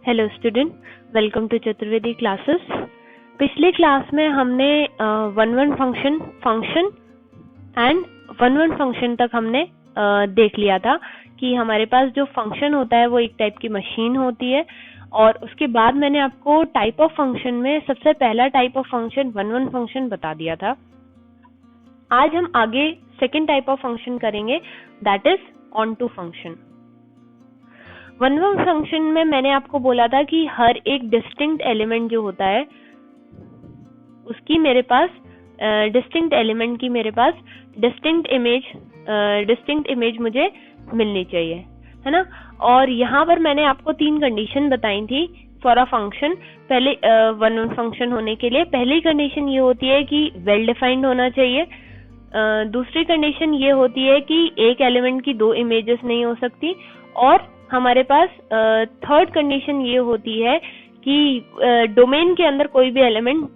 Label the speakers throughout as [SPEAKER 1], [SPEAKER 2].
[SPEAKER 1] Hello student, welcome to Chaturvedi classes. पिछले class में हमने one function and one function तक हमने देख लिया था कि हमारे पास जो फंक्शन होता है वो एक टाइप की मशीन होती है। और उसके बाद मैंने आपको टाइप ऑफ फंक्शन में सबसे पहला type of function one function बता दिया था। आज हम आगे सेकेंड टाइप ऑफ फंक्शन करेंगे, that is onto function. One function में मैंने आपको बोला था कि हर एक डिस्टिंक्ट एलिमेंट जो होता है उसकी मेरे पास डिस्टिंक्ट एलिमेंट की मेरे पास डिस्टिंक्ट इमेज मुझे मिलनी चाहिए, है ना। और यहाँ पर मैंने आपको 3 कंडीशन बताई थी फॉर अ फंक्शन। पहले वन फंक्शन होने के लिए पहली कंडीशन ये होती है कि वेल डिफाइंड होना चाहिए। दूसरी कंडीशन ये होती है कि एक एलिमेंट की 2 इमेजेस नहीं हो सकती। और हमारे पास थर्ड कंडीशन ये होती है कि डोमेन के अंदर कोई भी एलिमेंट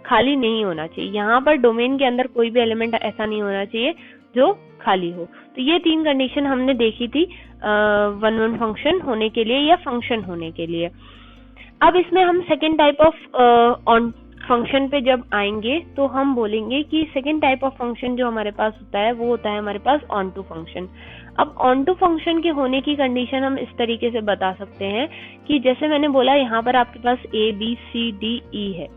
[SPEAKER 1] खाली नहीं होना चाहिए। यहाँ पर डोमेन के अंदर कोई भी एलिमेंट ऐसा नहीं होना चाहिए जो खाली हो। तो ये 3 कंडीशन हमने देखी थी वन फंक्शन होने के लिए या फंक्शन होने के लिए। अब इसमें हम second type of on function पे जब आएंगे तो हम बोलेंगे कि सेकेंड टाइप ऑफ फंक्शन जो हमारे पास होता है वो होता है हमारे पास ऑन टू फंक्शन। अब ऑन टू फंक्शन के होने की कंडीशन हम इस तरीके से बता सकते हैं कि जैसे मैंने बोला यहाँ पर आपके पास A B C D E है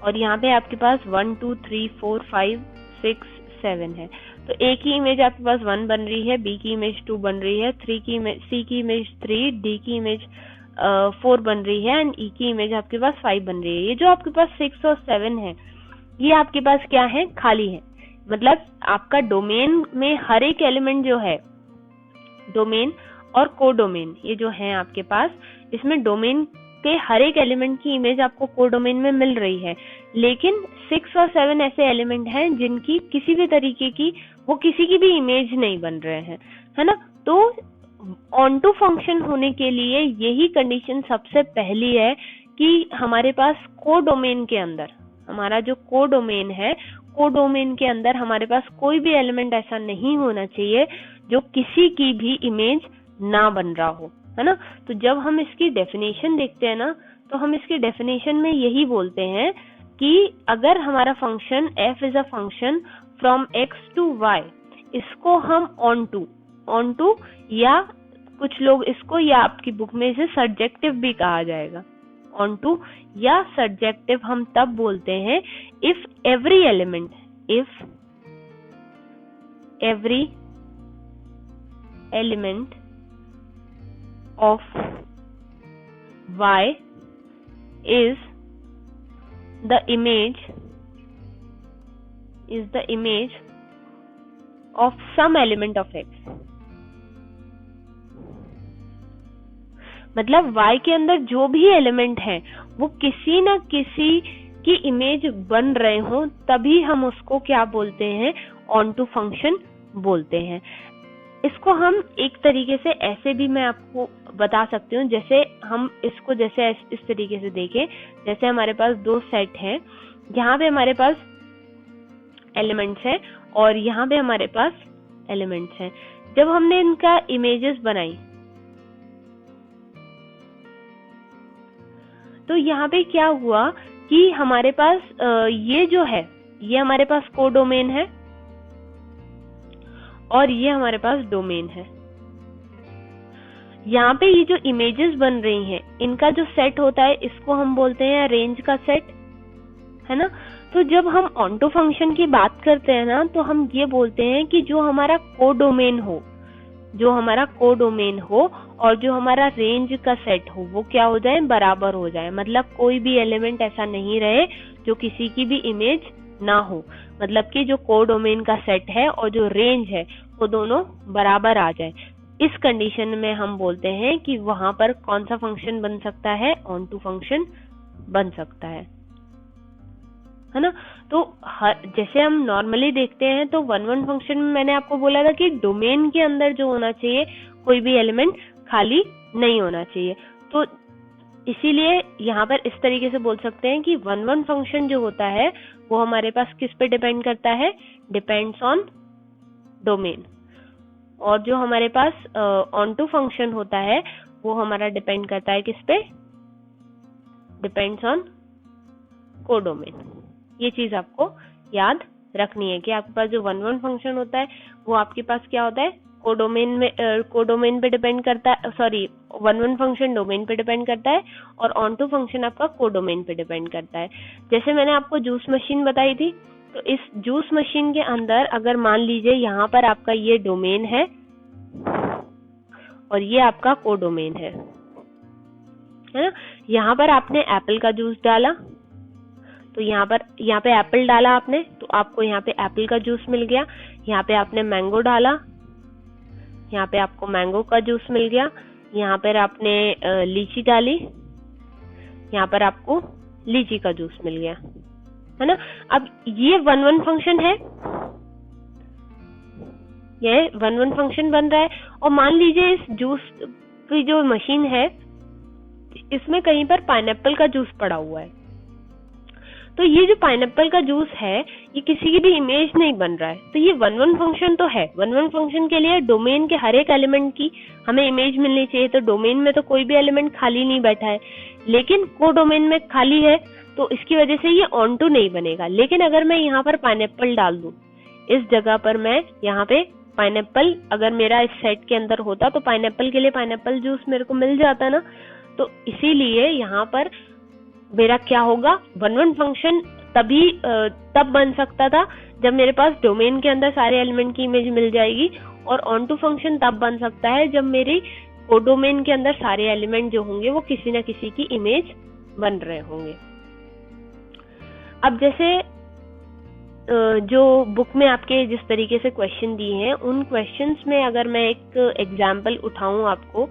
[SPEAKER 1] और यहाँ पे आपके पास 1 2 3 4 5 6 7 है। तो A की इमेज आपके पास 1 बन रही है, B की इमेज 2 बन रही है, C की इमेज 3, D की इमेज 4 बन रही है एंड E की इमेज आपके पास 5 बन रही है। ये जो आपके पास 6 और 7 है ये आपके पास क्या है, खाली है। मतलब आपका डोमेन में हर एक एलिमेंट जो है, डोमेन और कोडोमेन ये जो है आपके पास, इसमें डोमेन के हर एक एलिमेंट की इमेज आपको कोडोमेन में मिल रही है। लेकिन 6 और 7 ऐसे एलिमेंट हैं जिनकी किसी भी तरीके की वो किसी की भी इमेज नहीं बन रहे हैं, है ना। तो ऑन टू फंक्शन होने के लिए यही कंडीशन सबसे पहली है कि हमारे पास कोडोमेन के अंदर, हमारा जो कोडोमेन है, कोडोमेन के अंदर हमारे पास कोई भी एलिमेंट ऐसा नहीं होना चाहिए जो किसी की भी इमेज ना बन रहा हो, है ना। तो जब हम इसकी डेफिनेशन देखते हैं ना तो हम इसकी डेफिनेशन में यही बोलते हैं कि अगर हमारा function f is a function from x to y, इसको हम ऑन टू या कुछ लोग इसको या आपकी बुक में इसे सब्जेक्टिव भी कहा जाएगा। ऑन टू या सब्जेक्टिव हम तब बोलते हैं if every element of y is the image of some element of x। मतलब y के अंदर जो भी एलिमेंट है वो किसी न किसी की इमेज बन रहे हो तभी हम उसको क्या बोलते हैं, ऑन टू फंक्शन बोलते हैं। इसको हम एक तरीके से ऐसे भी मैं आपको बता सकती हूँ, जैसे हम इसको जैसे इस तरीके से देखें, जैसे हमारे पास 2 सेट हैं, यहाँ पे हमारे पास एलिमेंट्स हैं और यहाँ पे हमारे पास एलिमेंट्स हैं। जब हमने इनका इमेजेस बनाई तो यहाँ पे क्या हुआ कि हमारे पास ये जो है ये हमारे पास कोडोमेन है और ये हमारे पास डोमेन है। यहाँ पे ये जो इमेजेस बन रही हैं इनका जो सेट होता है इसको हम बोलते हैं रेंज का सेट, है ना। तो जब हम ऑन टू फंक्शन की बात करते हैं ना तो हम ये बोलते हैं कि जो हमारा कोडोमेन हो और जो हमारा रेंज का सेट हो वो क्या हो जाए, बराबर हो जाए। मतलब कोई भी एलिमेंट ऐसा नहीं रहे जो किसी की भी इमेज ना हो। मतलब कि जो कोडोमेन का सेट है और जो रेंज है वो दोनों बराबर आ जाए। इस कंडीशन में हम बोलते हैं कि वहां पर कौन सा फंक्शन बन सकता है, ऑन टू फंक्शन बन सकता है ना। तो जैसे हम नॉर्मली देखते हैं तो वन फंक्शन में मैंने आपको बोला था कि डोमेन के अंदर जो होना चाहिए कोई भी एलिमेंट खाली नहीं होना चाहिए। तो इसीलिए यहाँ पर इस तरीके से बोल सकते हैं कि वन फंक्शन जो होता है वो हमारे पास किस पे डिपेंड करता है, डिपेंड्स ऑन डोमेन। और जो हमारे पास ऑन टू फंक्शन होता है वो हमारा डिपेंड करता है किस पे, डिपेंड्स ऑन कोडोमेन। ये चीज आपको याद रखनी है कि आपके पास जो 1-1 फंक्शन होता है वो आपके पास क्या होता है, कोडोमेन पे डिपेंड करता है, सॉरी 1-1 फंक्शन डोमेन पे डिपेंड करता है और ऑन-टू फंक्शन आपका कोडोमेन पे डिपेंड करता है। जैसे मैंने आपको जूस मशीन बताई थी, तो इस जूस मशीन के अंदर अगर मान लीजिए यहाँ पर आपका ये डोमेन है और ये आपका कोडोमेन है ना। यहाँ पर आपने एप्पल का जूस डाला, तो यहाँ पे एप्पल डाला आपने, तो आपको यहाँ पे एप्पल का जूस मिल गया। यहाँ पे आपने मैंगो डाला, यहाँ पे आपको मैंगो का जूस मिल गया। यहाँ पर आपने लीची डाली, यहाँ पर आपको लीची का जूस मिल गया, है ना। अब ये 1-1 फंक्शन है, ये 1-1 फंक्शन बन रहा है। और मान लीजिए इस जूस की जो मशीन है इसमें कहीं पर पाइनएप्पल का जूस पड़ा हुआ है, तो ये जो पाइनएप्पल का जूस है ये किसी की भी इमेज नहीं बन रहा है, तो ये 1-1 फंक्शन तो है। 1-1 फंक्शन के लिए डोमेन के हर एक एलिमेंट की हमें इमेज मिलनी चाहिए, तो डोमेन में तो कोई भी एलिमेंट खाली नहीं बैठा है, लेकिन कोडोमेन में खाली है, तो इसकी वजह से ये ऑन टू नहीं बनेगा। लेकिन अगर मैं यहाँ पर पाइनएप्पल डाल दूं, इस जगह पर मैं यहाँ पे पाइनएप्पल अगर मेरा इस सेट के अंदर होता तो पाइनएप्पल के लिए पाइनएप्पल जूस मेरे को मिल जाता ना। तो इसीलिए यहाँ पर मेरा क्या होगा, 1-1 फंक्शन तब बन सकता था जब मेरे पास डोमेन के अंदर सारे एलिमेंट की इमेज मिल जाएगी, और ऑन टू फंक्शन तब बन सकता है जब मेरी कोडोमेन के अंदर सारे एलिमेंट जो होंगे वो किसी न किसी की इमेज बन रहे होंगे। अब जैसे जो बुक में आपके जिस तरीके से क्वेश्चन दिए हैं, उन क्वेश्चंस में अगर मैं एक एग्जाम्पल उठाऊं आपको,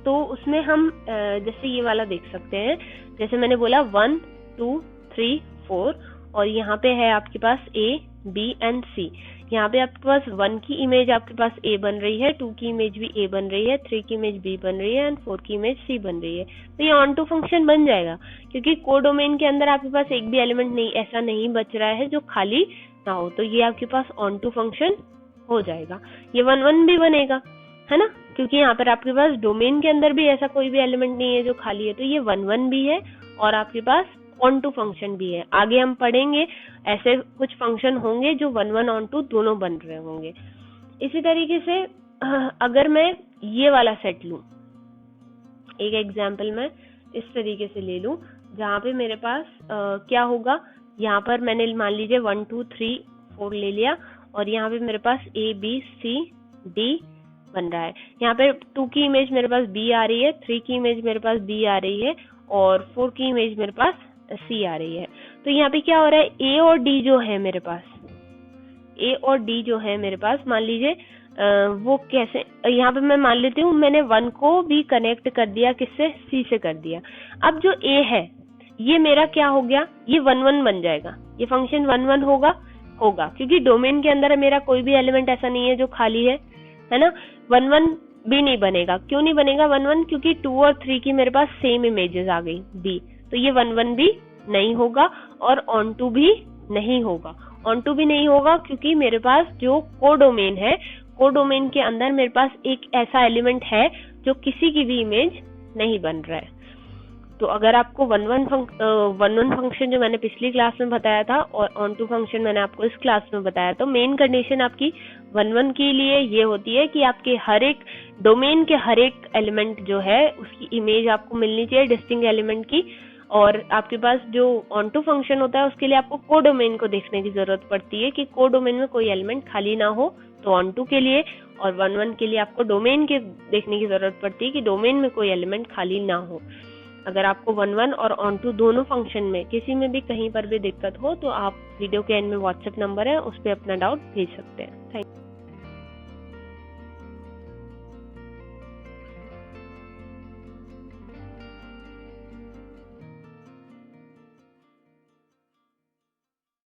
[SPEAKER 1] तो उसमें हम जैसे ये वाला देख सकते हैं। जैसे मैंने बोला 1, 2, 3, 4 और यहाँ पे है आपके पास A, B and C। यहाँ पे आपके पास 1 की इमेज आपके पास A बन रही है, 2 की इमेज भी A बन रही है, 3 की इमेज B बन रही है एंड 4 की इमेज C बन रही है। तो ये ऑन टू फंक्शन बन जाएगा, क्योंकि कोडोमेन के अंदर आपके पास एक भी एलिमेंट नहीं ऐसा नहीं बच रहा है जो खाली ना हो, तो ये आपके पास ऑन टू फंक्शन हो जाएगा। ये 1-1 भी बनेगा, है ना, क्योंकि यहाँ पर आपके पास डोमेन के अंदर भी ऐसा कोई भी एलिमेंट नहीं है जो खाली है, तो ये 1-1 भी है और आपके पास ऑन टू फंक्शन भी है। आगे हम पढ़ेंगे ऐसे कुछ फंक्शन होंगे जो 1-1 ऑन टू दोनों बन रहे होंगे। इसी तरीके से अगर मैं ये वाला सेट लूं, एक एग्जाम्पल मैं इस तरीके से ले लूं जहाँ पे मेरे पास क्या होगा, यहाँ पर मैंने मान लीजिए 1, 2, 3, 4 ले लिया और यहाँ पे मेरे पास A, B, C, D बन रहा है। यहाँ पे 2 की इमेज मेरे पास B आ रही है, 3 की इमेज मेरे पास B आ रही है और 4 की इमेज मेरे पास C आ रही है। तो यहाँ पे क्या हो रहा है, A और D जो है मेरे पास, A और D जो है मेरे पास, मान लीजिए वो कैसे, यहाँ पे मैं मान लेती हूँ मैंने 1 को भी कनेक्ट कर दिया, किससे, C से कर दिया। अब जो A है ये मेरा क्या हो गया, ये 1-1 बन जाएगा, ये फंक्शन 1-1 होगा क्योंकि डोमेन के अंदर मेरा कोई भी एलिमेंट ऐसा नहीं है जो खाली है ना। 1-1 भी नहीं बनेगा, क्यों नहीं बनेगा 1-1, क्योंकि 2 और 3 की मेरे पास सेम इमेजेस आ गई B, तो ये 1-1 भी नहीं होगा और ऑन टू भी नहीं होगा। ऑन टू भी नहीं होगा क्योंकि मेरे पास जो कोडोमेन है, कोडोमेन के अंदर मेरे पास एक ऐसा एलिमेंट है जो किसी की भी इमेज नहीं बन रहा है। तो अगर आपको 1-1 फंक्शन जो मैंने पिछली क्लास में बताया था और ऑन टू फंक्शन मैंने आपको इस क्लास में बताया, तो मेन कंडीशन आपकी 1-1 के लिए ये होती है कि आपके हर एक डोमेन के हर एक एलिमेंट जो है उसकी इमेज आपको मिलनी चाहिए डिस्टिंक्ट एलिमेंट की, और आपके पास जो ऑन टू फंक्शन होता है उसके लिए आपको कोडोमेन को देखने की जरूरत पड़ती है कि कोडोमेन में कोई एलिमेंट खाली ना हो, तो ऑन टू के लिए, और 1-1 के लिए आपको डोमेन के देखने की जरूरत पड़ती है कि डोमेन में कोई एलिमेंट खाली ना हो। अगर आपको 1-1 और ऑन टू दोनों फंक्शन में किसी में भी कहीं पर भी दिक्कत हो तो आप वीडियो के एंड में व्हाट्सएप नंबर है उस पर अपना डाउट भेज सकते हैं। Thank you.